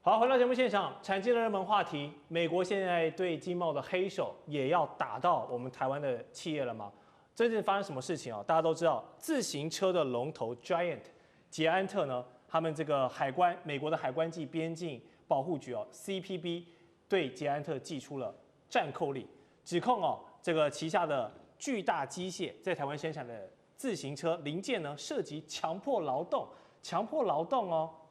好，回到节目现场，产经的热门话题，美国现在对经贸的黑手也要打到我们台湾的企业了吗？真正发生什么事情啊？大家都知道，自行车的龙头 Giant 捷安特呢，他们这个美国的海关暨边境保护局CPB 对捷安特寄出了战扣令，指控这个旗下的巨大机械在台湾生产的自行车零件呢涉及强迫劳动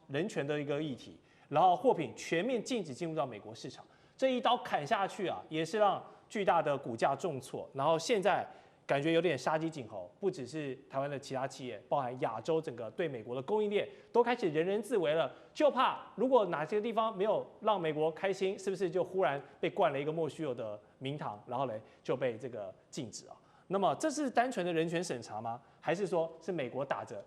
人权的一个议题。然后货品全面禁止进入到美国市场，这一刀砍下去也是让巨大的股价重挫。然后现在感觉有点杀鸡儆猴，不只是台湾的其他企业，包含亚洲整个对美国的供应链都开始人人自危了，就怕如果哪些地方没有让美国开心，是不是就忽然被灌了一个莫须有的名堂，然后就被这个禁止啊？那么这是单纯的人权审查吗？还是说是美国打着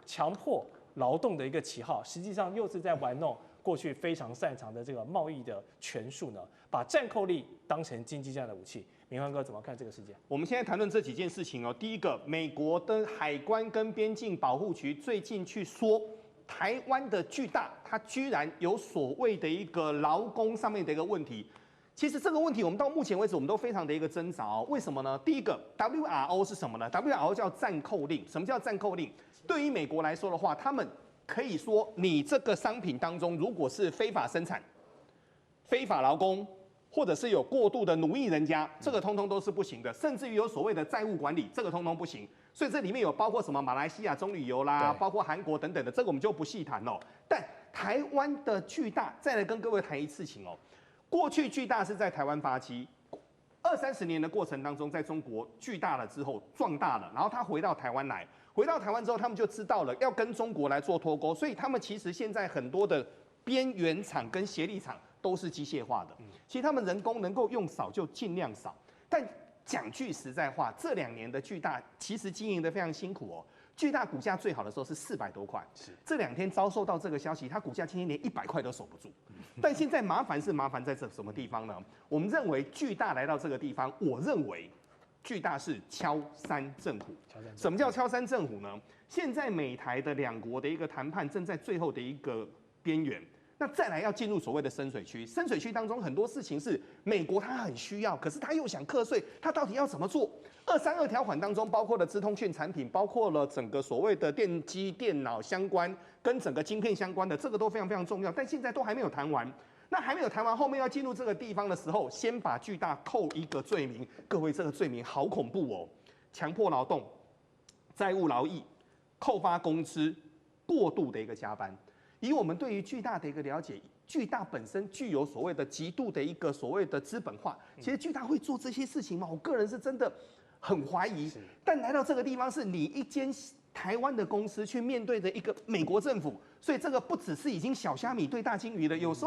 强迫劳动的一个旗号，实际上又是在玩弄过去非常擅长的这个贸易的权术呢？把战扣力当成经济战的武器，明翰哥怎么看这个事件？我们现在谈论这几件事情第一个，美国的海关跟边境保护局最近去说，台湾的巨大，它居然有所谓的一个劳工上面的一个问题。其实这个问题，我们到目前为止，我们都非常的一个挣扎为什么呢？第一个 ，WRO 是什么呢 ？WRO 叫战扣令。什么叫战扣令？对于美国来说的话，他们可以说，你这个商品当中，如果是非法生产、非法劳工，或者是有过度的奴役人家，这个通通都是不行的。甚至于有所谓的债务管理，这个通通不行。所以这里面有包括什么马来西亚棕榈油啦，包括韩国等等的，这个我们就不细谈了。但台湾的巨大，再来跟各位谈一次情过去巨大是在台湾发迹。20-30年的过程当中，在中国巨大了之后壮大了，然后他回到台湾来，回到台湾之后，他们就知道了要跟中国来做脱钩，所以他们其实现在很多的边缘厂跟协力厂都是机械化的。其实他们人工能够用少就尽量少。但讲句实在话，这2年的巨大其实经营的非常辛苦巨大股价最好的时候是400多块，这2天遭受到这个消息，它股价今天连100块都守不住。但现在麻烦在这什么地方呢？我们认为巨大来到这个地方，我认为巨大是敲山震虎。什么叫敲山震虎呢？现在美台的2国的一个谈判正在最后的一个边缘。那再来要进入所谓的深水区，深水区当中很多事情是美国他很需要，可是他又想课税，他到底要怎么做？232条款当中包括了资通讯产品，包括了整个所谓的电机、电脑相关跟整个晶片相关的，这个都非常非常重要，但现在都还没有谈完。那还没有谈完，后面要进入这个地方的时候，先把巨大扣一个罪名，各位这个罪名好恐怖强迫劳动、债务劳役、扣发工资、过度的一个加班。以我们对于巨大的一个了解，巨大本身具有所谓的极度的一个所谓的资本化，其实巨大会做这些事情吗？我个人是真的很怀疑。但来到这个地方，是你一间台湾的公司去面对的一个美国政府，所以这个不只是已经小虾米对大金鱼了，有时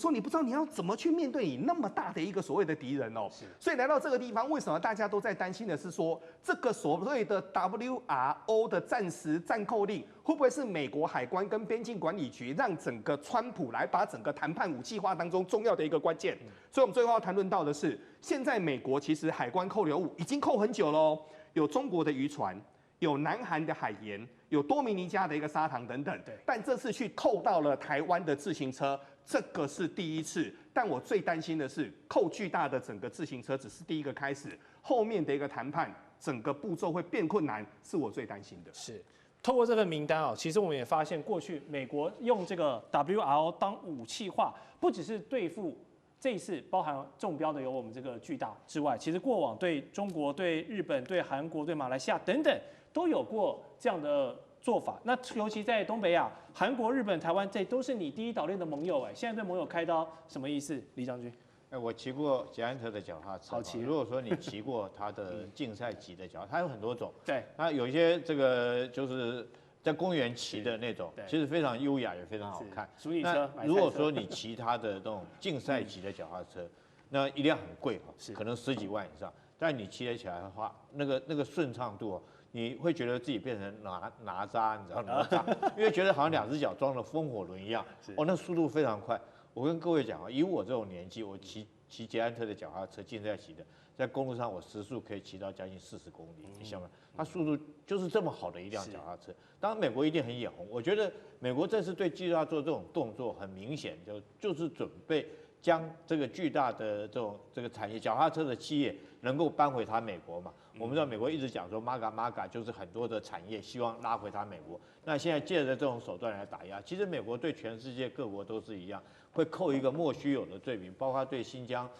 候你不知道你要怎么去面对你那么大的一个所谓的敌人所以来到这个地方，为什么大家都在担心的是说，这个所谓的 WRO 的暂时战扣令，会不会是美国海关跟边境管理局让整个川普来把整个谈判武器化当中重要的一个关键？所以我们最后要谈论到的是，现在美国其实海关扣留物已经扣很久了有中国的渔船。有南韩的海盐，有多米尼加的一个砂糖等等，但这次去扣到了台湾的自行车，这个是第一次。但我最担心的是，扣巨大的整个自行车只是第一个开始，后面的一个谈判，整个步骤会变困难，是我最担心的。是，透过这份名单其实我们也发现，过去美国用这个 WRO 当武器化，不只是对付。这一次包含中标的有我们这个巨大之外，其实过往对中国、对日本、对韩国、对马来西亚等等都有过这样的做法。那尤其在东北亚，韩国、日本、台湾，这都是你第一岛链的盟友现在对盟友开刀，什么意思？李将军？我骑过捷安特的脚踏车，好骑。如果说你骑过它的竞赛级的脚踏车，它有很多种。对，它有一些这个就是在公园骑的那种，其实非常优雅，也非常好看。那如果说你骑它的那种竞赛级的脚踏车，那一辆很贵可能10几万以上。但你骑得起来的话，那个顺畅度你会觉得自己变成哪吒，你知道哪吒，因为觉得好像2只脚装了风火轮一样。那速度非常快。我跟各位讲啊，以我这种年纪，我骑捷安特的脚踏车，竞赛骑的，在公路上我时速可以骑到将近40公里，你想吗？它速度就是这么好的一辆脚踏车。当然，美国一定很眼红。我觉得美国这次对巨大做这种动作，很明显就是准备将这个巨大的这个产业脚踏车的企业能够搬回它美国嘛。我们知道美国一直讲说 MAGA 就是很多的产业希望拉回它美国。那现在借着这种手段来打压，其实美国对全世界各国都是一样，会扣一个莫须有的罪名，包括对新疆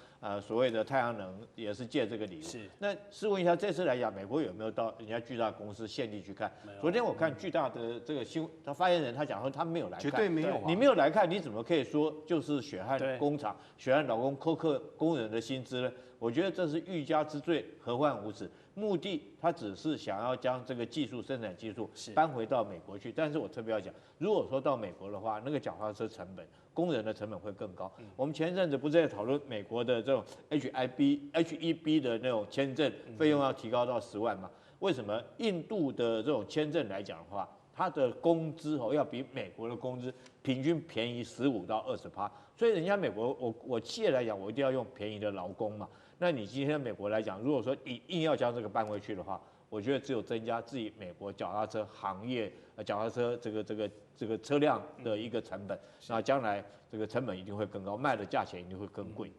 所谓的太阳能也是借这个理由。是。那试问一下，这次来讲，美国有没有到人家巨大公司现地去看？昨天我看巨大的这个新闻，他发言人他讲说他没有来看，绝对没有啊。你没有来看，你怎么可以说就是血汗工厂、血汗劳工苛刻工人的薪资呢？我觉得这是欲加之罪，何患无辞。目的他只是想要将这个生产技术搬回到美国去。但是我特别要讲，如果说到美国的话，那个脚踏车成本、工人的成本会更高。我们前一阵子不是在讨论美国的这种 H-1B 的那种签证费用要提高到10万吗？为什么印度的这种签证来讲的话，它的工资要比美国的工资平均便宜15%到20%，所以人家美国我企业来讲，我一定要用便宜的劳工嘛。那你今天美国来讲，如果说你硬要将这个搬回去的话，我觉得只有增加自己美国脚踏车行业脚踏车这个车辆的一个成本，那将来这个成本一定会更高，卖的价钱一定会更贵。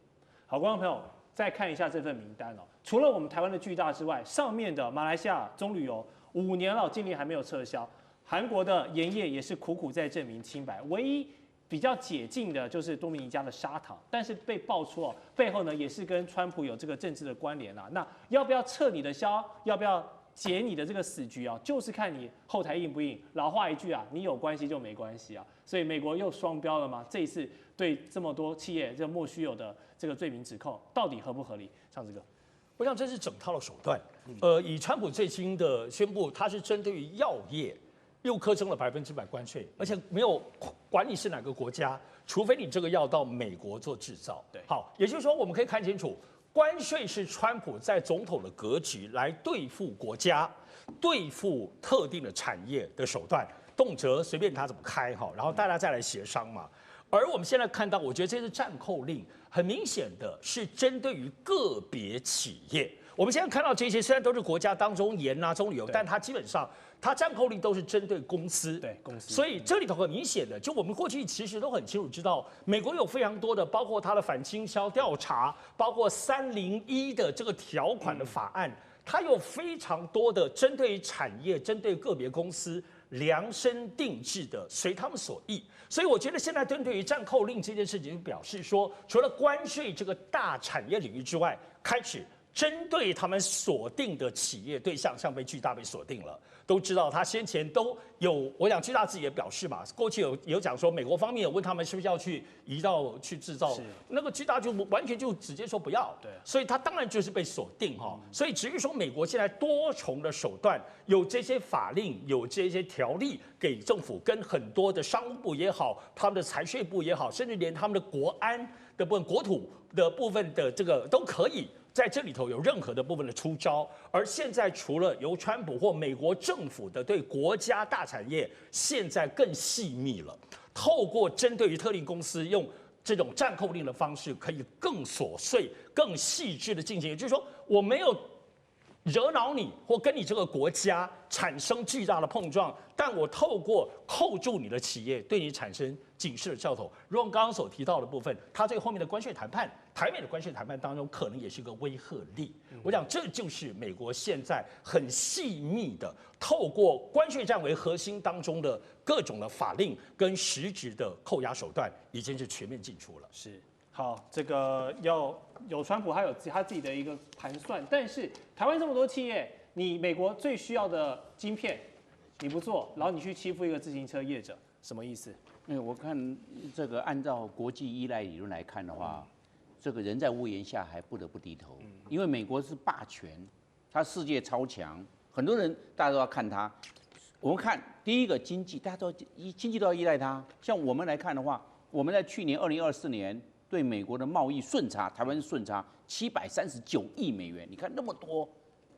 好，观众朋友再看一下这份名单哦，除了我们台湾的巨大之外，上面的马来西亚棕榈油5年了，禁令还没有撤销，韩国的盐业也是苦苦在证明清白，唯一比较解禁的就是多米尼加的砂糖，但是被爆出背后呢也是跟川普有这个政治的关联啊。那要不要撤你的销，要不要解你的这个死局啊，就是看你后台硬不硬。老话一句啊，你有关系就没关系啊。所以美国又双标了吗？这一次对这么多企业这莫须有的这个罪名指控，到底合不合理？唱这个。我想这是整套的手段。以川普最新的宣布，他是针对于药业又课征了100%关税，而且没有管你是哪个国家，除非你这个药到美国做制造。对，好，也就是说我们可以看清楚，关税是川普在总统的格局来对付国家、对付特定的产业的手段，动辄随便他怎么开哈，然后大家再来协商嘛。而我们现在看到，我觉得这次暂扣令很明显的是针对于个别企业。我们现在看到这些虽然都是国家当中盐啊、棕榈油，但它基本上它暂扣令都是针对公司。对公司。所以这里头很明显的，就我们过去其实都很清楚知道，美国有非常多的，包括它的反倾销调查，包括301的这个条款的法案，它有非常多的针对产业、针对个别公司量身定制的，随他们所意。所以我觉得现在针对于暂扣令这件事情，就表示说，除了关税这个大产业领域之外，开始针对他们锁定的企业对象，像被巨大被锁定了。都知道他先前都有，我想巨大自己也表示嘛，过去有讲说美国方面有问他们是不是要去移到去制造，那个巨大就完全就直接说不要，对，所以他当然就是被锁定哈。所以至于说美国现在多重的手段，有这些法令，有这些条例给政府跟很多的商务部也好，他们的财税部也好，甚至连他们的国安的部分、国土的部分的这个都可以。在这里头有任何的部分的出招，而现在除了由川普或美国政府的对国家大产业，现在更细密了，透过针对于特定公司用这种暂扣令的方式，可以更琐碎、更细致的进行。也就是说，我没有惹恼你或跟你这个国家产生巨大的碰撞，但我透过扣住你的企业，对你产生警示的兆头。如我们刚刚所提到的部分，它最后面的关税谈判。台美的关税谈判当中，可能也是一个威慑力。我想，这就是美国现在很细密的，透过关税战为核心当中的各种的法令跟实质的扣押手段，已经是全面进出了。是，好，这个要有川普，他有他自己的一个盘算，但是台湾这么多企业，你美国最需要的晶片你不做，然后你去欺负一个自行车业者，什么意思？我看这个按照国际依赖理论来看的话。这个人在屋檐下还不得不低头，因为美国是霸权，它世界超强，很多人大家都要看它。我们看第一个经济，大家都经济都要依赖它。像我们来看的话，我们在去年2024年对美国的贸易顺差，台湾是顺差739亿美元，你看那么多，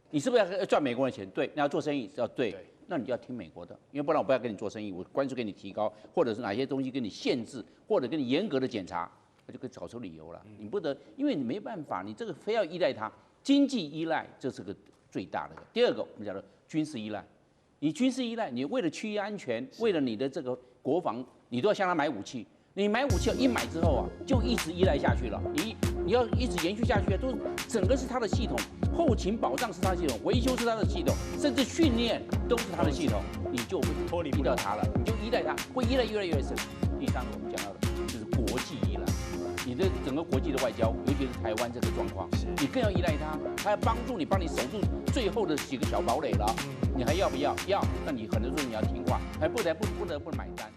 你是不是要赚美国的钱？对，你要做生意要对，那你就要听美国的，因为不然我不要跟你做生意，我关税给你提高，或者是哪些东西给你限制，或者给你严格的检查，他就可以找出理由了。你不得，因为你没办法，你这个非要依赖它，经济依赖这是个最大的。第二个，我们讲的军事依赖，你军事依赖，你为了区域安全，为了你的这个国防，你都要向他买武器。你买武器一买之后啊，就一直依赖下去了。你要一直延续下去，都是整个是他的系统，后勤保障是他的系统，维修是他的系统，甚至训练都是他的系统，你就会脱离不了他了，你就依赖他，会依赖越来越深。第三个我们讲到的就是国际依赖，你的整个国际的外交，尤其是台湾这个状况，你更要依赖他，他要帮助你守住最后的几个小堡垒了，你还要不要？要，那你很多时候你要听话，还不得不买单。